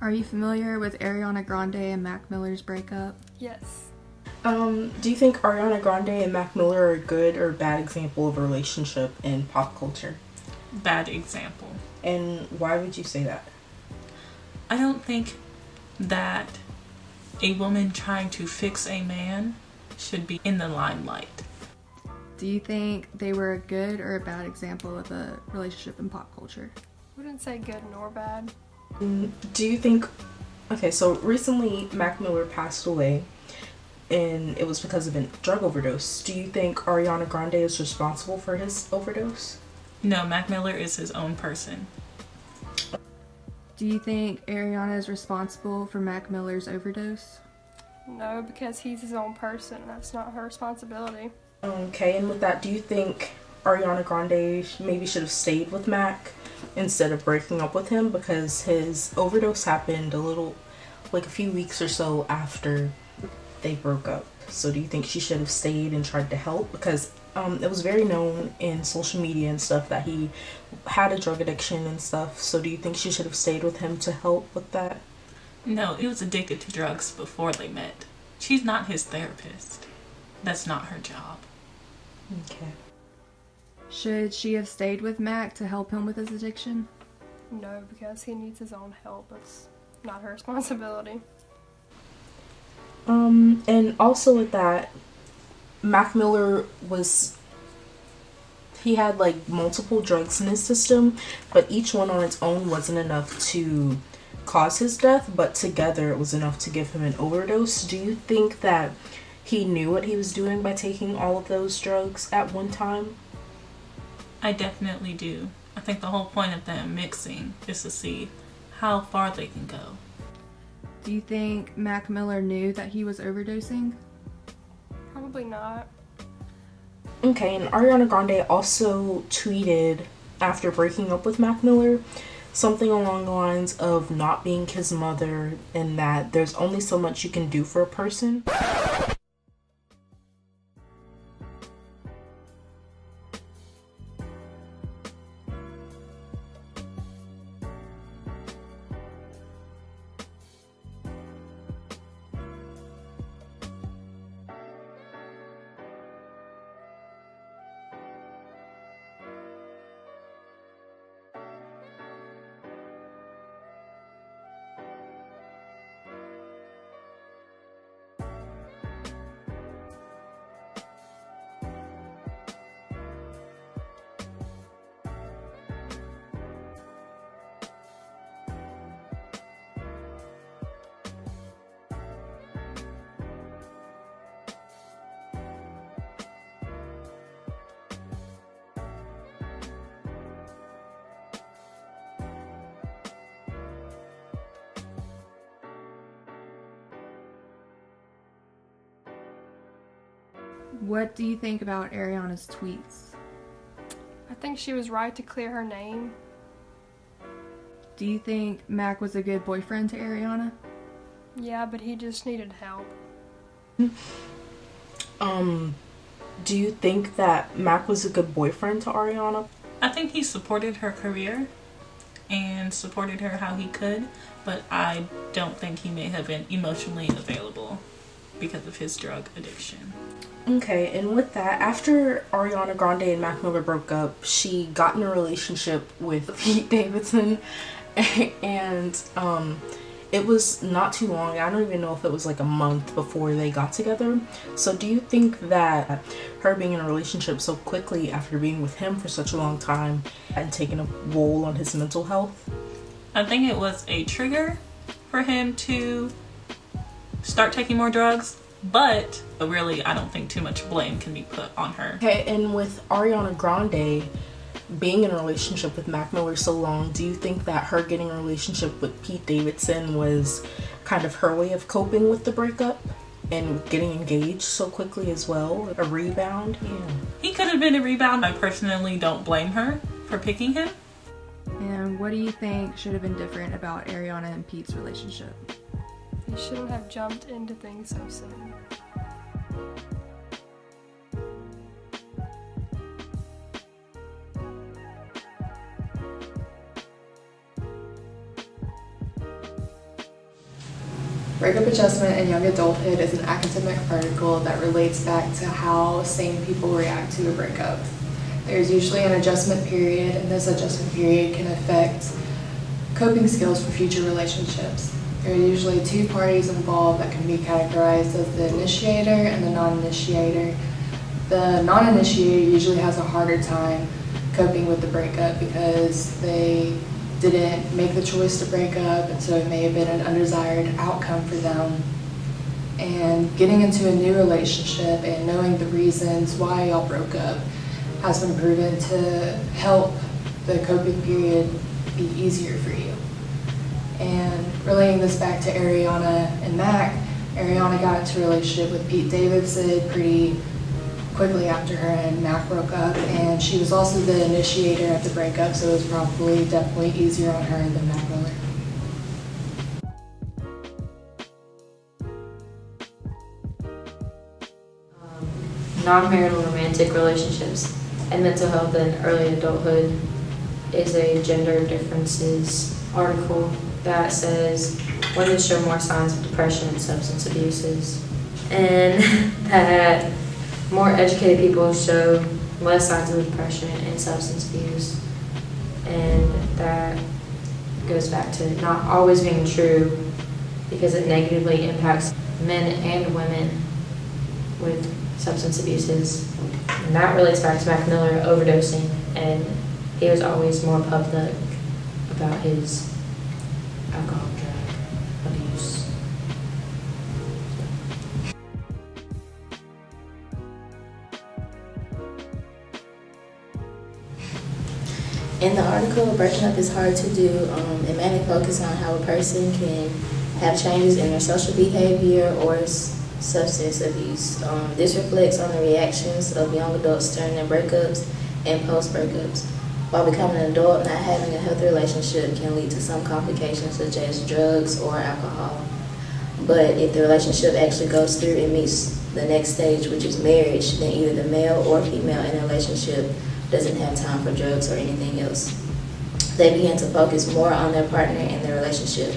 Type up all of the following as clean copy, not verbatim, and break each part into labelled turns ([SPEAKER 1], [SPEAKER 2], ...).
[SPEAKER 1] Are you familiar with Ariana Grande and Mac Miller's breakup?
[SPEAKER 2] Yes.
[SPEAKER 3] Do you think Ariana Grande and Mac Miller are a good or bad example of a relationship in pop culture?
[SPEAKER 4] Bad example.
[SPEAKER 3] And why would you say that?
[SPEAKER 4] I don't think that a woman trying to fix a man should be in the limelight.
[SPEAKER 1] Do you think they were a good or a bad example of a relationship in pop culture?
[SPEAKER 2] Wouldn't say good nor bad.
[SPEAKER 3] Do you think... Okay, so recently Mac Miller passed away, and it was because of a drug overdose. Do you think Ariana Grande is responsible for his overdose?
[SPEAKER 4] No, Mac Miller is his own person.
[SPEAKER 1] Do you think Ariana is responsible for Mac Miller's overdose?
[SPEAKER 2] No, because he's his own person. That's not her responsibility.
[SPEAKER 3] Okay, and with that, do you think Ariana Grande maybe should have stayed with Mac instead of breaking up with him, because his overdose happened a few weeks or so after they broke up? So do you think she should have stayed and tried to help? Because it was very known in social media and stuff that he had a drug addiction and stuff. So do you think she should have stayed with him to help with that?
[SPEAKER 4] No, he was addicted to drugs before they met. She's not his therapist. That's not her job.
[SPEAKER 3] Okay.
[SPEAKER 1] Should she have stayed with Mac to help him with his addiction?
[SPEAKER 2] No, because he needs his own help. It's not her responsibility.
[SPEAKER 3] And also with that, Mac Miller he had like multiple drugs in his system, but each one on its own wasn't enough to cause his death, but together it was enough to give him an overdose. Do you think that he knew what he was doing by taking all of those drugs at one time?
[SPEAKER 4] I definitely do. I think the whole point of them mixing is to see how far they can go.
[SPEAKER 1] Do you think Mac Miller knew that he was overdosing?
[SPEAKER 2] Probably not.
[SPEAKER 3] Okay, and Ariana Grande also tweeted after breaking up with Mac Miller something along the lines of not being his mother, and that there's only so much you can do for a person.
[SPEAKER 1] What do you think about Ariana's tweets?
[SPEAKER 2] I think she was right to clear her name.
[SPEAKER 1] Do you think Mac was a good boyfriend to Ariana?
[SPEAKER 2] Yeah, but he just needed help.
[SPEAKER 3] Do you think that Mac was a good boyfriend to Ariana?
[SPEAKER 4] I think he supported her career and supported her how he could, but I don't think he may have been emotionally available because of his drug addiction.
[SPEAKER 3] Okay, and with that, after Ariana Grande and Mac Miller broke up, she got in a relationship with Pete Davidson, and it was not too long. I don't even know if it was like a month before they got together. So do you think that her being in a relationship so quickly after being with him for such a long time had taken a role on his mental health?
[SPEAKER 4] I think it was a trigger for him to start taking more drugs, but really I don't think too much blame can be put on her.
[SPEAKER 3] Okay, and with Ariana Grande being in a relationship with Mac Miller so long, do you think that her getting a relationship with Pete Davidson was kind of her way of coping with the breakup and getting engaged so quickly as well? A rebound? Yeah.
[SPEAKER 4] He could have been a rebound. I personally don't blame her for picking him.
[SPEAKER 1] And what do you think should have been different about Ariana and Pete's relationship?
[SPEAKER 2] He shouldn't have jumped into things so soon.
[SPEAKER 1] Breakup Adjustment in Young Adulthood is an academic article that relates back to how sane people react to a breakup. There's usually an adjustment period, and this adjustment period can affect coping skills for future relationships. There are usually two parties involved that can be categorized as the initiator and the non-initiator. The non-initiator usually has a harder time coping with the breakup because they didn't make the choice to break up, and so it may have been an undesired outcome for them. And getting into a new relationship and knowing the reasons why y'all broke up has been proven to help the coping period be easier for you. And relating this back to Ariana and Mac, Ariana got into a relationship with Pete Davidson pretty quickly after her and Mac broke up, and she was also the initiator of the breakup, so it was probably definitely easier on her than Mac Miller.
[SPEAKER 5] Non-marital romantic relationships and mental health in early adulthood is a gender differences article that says women show more signs of depression and substance abuses, and that more educated people show less signs of depression and substance abuse. And that goes back to not always being true because it negatively impacts men and women with substance abuses. And that relates back to Mac Miller overdosing, and he was always more public about his alcohol drug abuse.
[SPEAKER 6] In the article, breaking up is hard to do. It mainly focuses on how a person can have changes in their social behavior or substance abuse. This reflects on the reactions of young adults during their breakups and post-breakups. While becoming an adult, not having a healthy relationship can lead to some complications such as drugs or alcohol. But if the relationship actually goes through and meets the next stage, which is marriage, then either the male or female in the relationship doesn't have time for drugs or anything else. They begin to focus more on their partner and their relationship.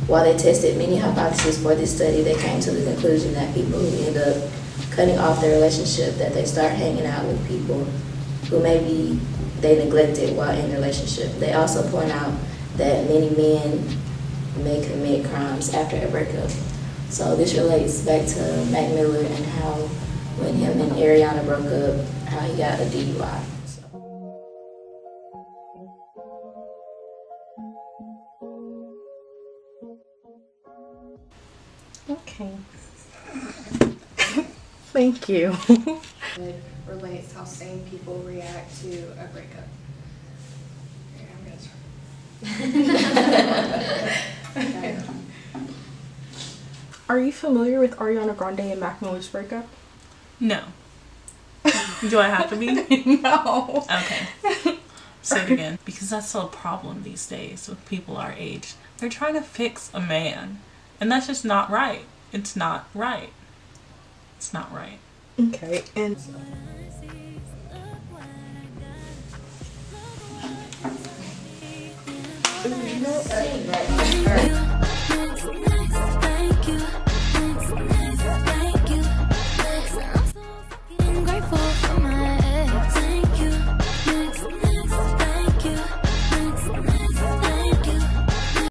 [SPEAKER 6] While they tested many hypotheses for this study, they came to the conclusion that people who end up cutting off their relationship, that they start hanging out with people who maybe they neglected while in the relationship. They also point out that many men may commit crimes after a breakup. So this relates back to Mac Miller and how when him and Ariana broke up, how he got a DUI.
[SPEAKER 3] Okay. Thank you.
[SPEAKER 1] It relates how sane people react to a breakup. Okay, I'm gonna start. Okay.
[SPEAKER 3] Are you familiar with Ariana Grande and Mac Miller's breakup?
[SPEAKER 4] No. Do I have to be?
[SPEAKER 3] No.
[SPEAKER 4] Okay. Say it again. Because that's still a problem these days with people our age. They're trying to fix a man. And that's just not right. It's not right. It's not right.
[SPEAKER 3] Okay, and
[SPEAKER 6] You know,